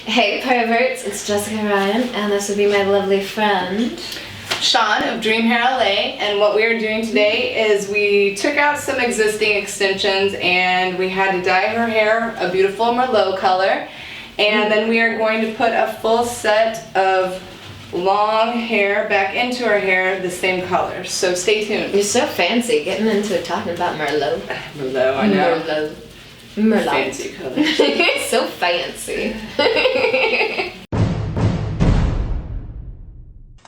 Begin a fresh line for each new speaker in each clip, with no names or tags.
Hey perverts, it's Jessica Ryan, and this would be my lovely friend
Shawn of Dream Hair LA, and what we are doing today is we took out some existing extensions and we had to dye her hair a beautiful Merlot color, and then we are going to put a full set of long hair back into her hair the same color, so stay tuned.
You're so fancy getting into talking about Merlot.
Merlot, I know.
Merlot.
Fancy color.
So fancy.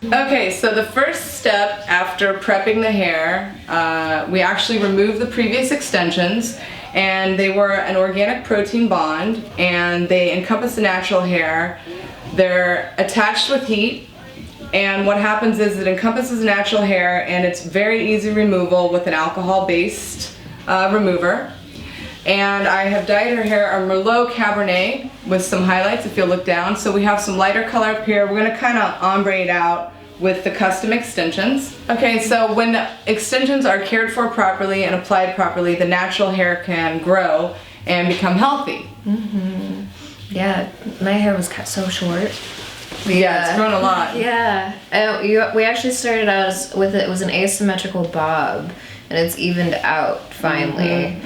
Okay, so the first step after prepping the hair, we actually removed the previous extensions, and they were an organic protein bond, and they encompass the natural hair. They're attached with heat, and what happens is it encompasses natural hair, and it's very easy removal with an alcohol-based remover. And I have dyed her hair a Merlot Cabernet with some highlights if you'll look down. So we have some lighter color up here. We're gonna kind of ombre it out with the custom extensions. Okay, so when extensions are cared for properly and applied properly, the natural hair can grow and become healthy.
Mm-hmm. Yeah, my hair was cut so short.
Yeah, it's grown a lot.
Yeah, we actually started out with it was an asymmetrical bob, and it's evened out finally.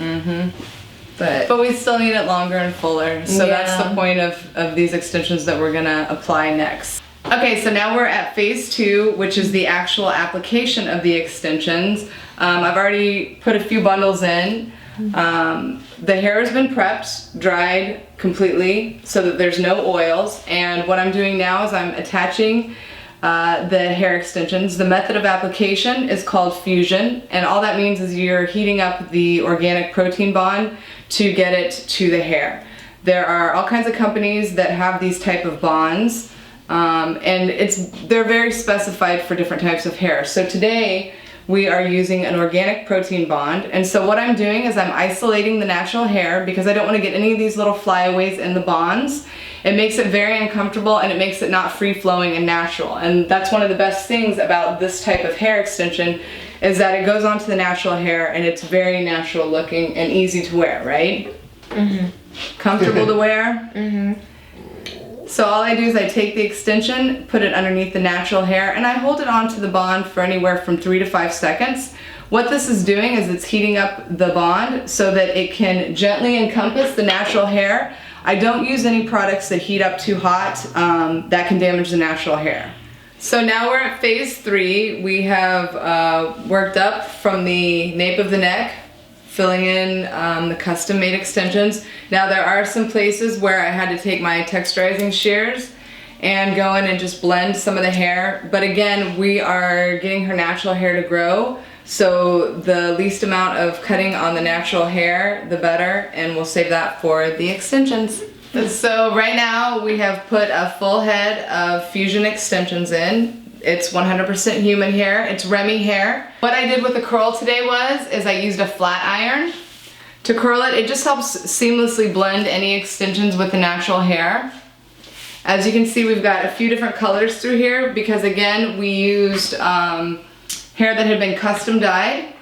But
we still need it longer and fuller, so that's the point of these extensions that we're gonna apply next. Okay, so now we're at phase 2, which is the actual application of the extensions. I've already put a few bundles in. The hair has been prepped, dried completely so that there's no oils, and what I'm doing now is I'm attaching the hair extensions. The method of application is called fusion, and all that means is you're heating up the organic protein bond to get it to the hair. There are all kinds of companies that have these type of bonds, and they're very specified for different types of hair. So today we are using an organic protein bond, and so what I'm doing is I'm isolating the natural hair because I don't want to get any of these little flyaways in the bonds. It makes it very uncomfortable, and it makes it not free-flowing and natural, and that's one of the best things about this type of hair extension is that it goes onto the natural hair and it's very natural looking and easy to wear, right? Comfortable to wear? So all I do is I take the extension, put it underneath the natural hair, and I hold it onto the bond for anywhere from 3 to 5 seconds. What this is doing is it's heating up the bond so that it can gently encompass the natural hair. I don't use any products that heat up too hot, that can damage the natural hair. So now we're at phase 3. We have worked up from the nape of the neck, filling in the custom made extensions. Now there are some places where I had to take my texturizing shears and go in and just blend some of the hair, but again we are getting her natural hair to grow, so the least amount of cutting on the natural hair the better, and we'll save that for the extensions. So right now we have put a full head of fusion extensions in. It's 100% human hair. It's Remy Hair. What I did with the curl today is I used a flat iron to curl it. It just helps seamlessly blend any extensions with the natural hair. As you can see, we've got a few different colors through here because again, we used hair that had been custom dyed.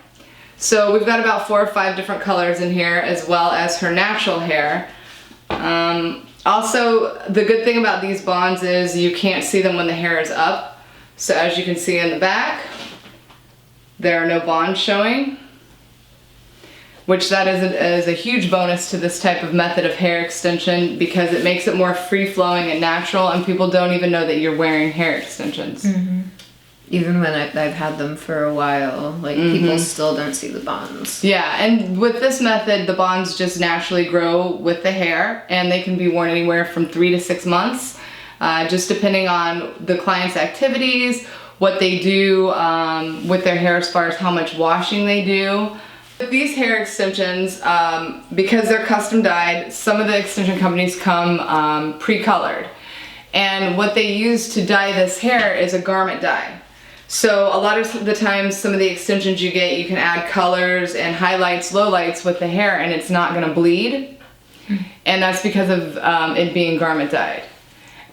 So we've got about 4 or 5 different colors in here as well as her natural hair. Also, the good thing about these bonds is you can't see them when the hair is up. So as you can see in the back, there are no bonds showing, which that is a huge bonus to this type of method of hair extension because it makes it more free-flowing and natural, and people don't even know that you're wearing hair extensions.
Even when I've had them for a while, like people still don't see the bonds.
Yeah, and with this method, the bonds just naturally grow with the hair, and they can be worn anywhere from 3 to 6 months. Just depending on the client's activities, what they do with their hair as far as how much washing they do. With these hair extensions, because they're custom dyed, some of the extension companies come pre-colored. And what they use to dye this hair is a garment dye. So a lot of the times, some of the extensions you get, you can add colors and highlights, lowlights with the hair, and it's not gonna bleed. And that's because of it being garment dyed.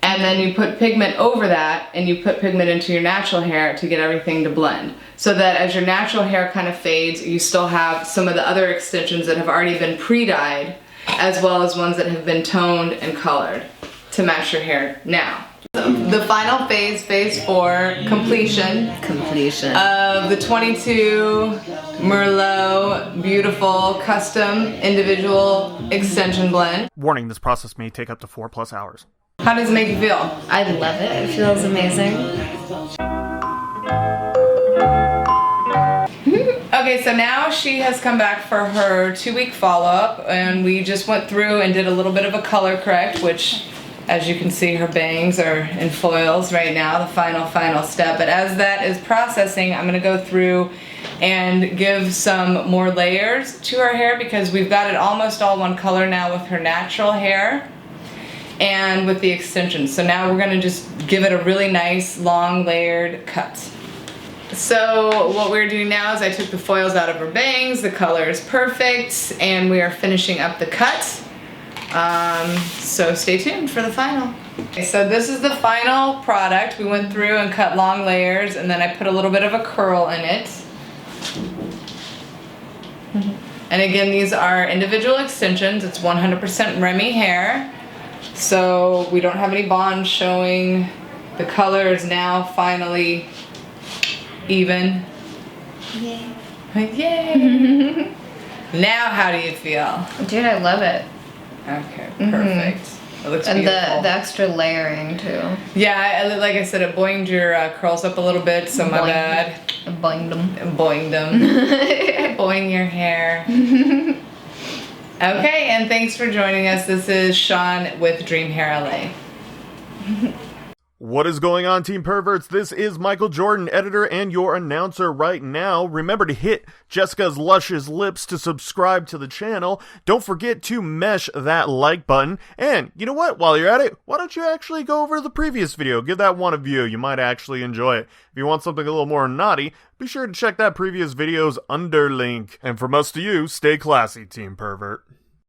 And then you put pigment over that, and you put pigment into your natural hair to get everything to blend. So that as your natural hair kind of fades, you still have some of the other extensions that have already been pre-dyed, as well as ones that have been toned and colored. to match your hair now. The final phase, phase 4, completion of the 22 Merlot beautiful custom individual extension blend.
Warning, this process may take up to 4+ hours.
How does it make you feel?
I love it. It feels amazing.
Okay, so now she has come back for her 2-week follow-up, and we just went through and did a little bit of a color correct, which, as you can see, her bangs are in foils right now, the final step. But as that is processing, I'm gonna go through and give some more layers to her hair, because we've got it almost all one color now with her natural hair and with the extensions. So now we're gonna just give it a really nice long layered cut. So what we're doing now is I took the foils out of her bangs, the color is perfect, and we are finishing up the cut. So stay tuned for the final. Okay, so this is the final product. We went through and cut long layers, and then I put a little bit of a curl in it. And again, these are individual extensions. It's 100% Remy Hair. So we don't have any bonds showing. The color is now finally even. Yay. Yay. Now how do you feel?
Dude, I love it.
Okay, perfect. It looks
and
beautiful.
the extra layering too.
Yeah, like I said, it boinged your curls up a little bit, so my bad.
Boinged them.
Boinged them. Boing your hair. Okay, and thanks for joining us. This is Shawn with Dream Hair LA.
What is going on, Team Perverts? This is Michael Jordan, editor and your announcer right now. Remember to hit Jessica's luscious lips to subscribe to the channel. Don't forget to mesh that like button. And you know what? While you're at it, why don't you actually go over the previous video? Give that one a view. You might actually enjoy it. If you want something a little more naughty, be sure to check that previous video's underlink. And for most of you, stay classy, Team Pervert.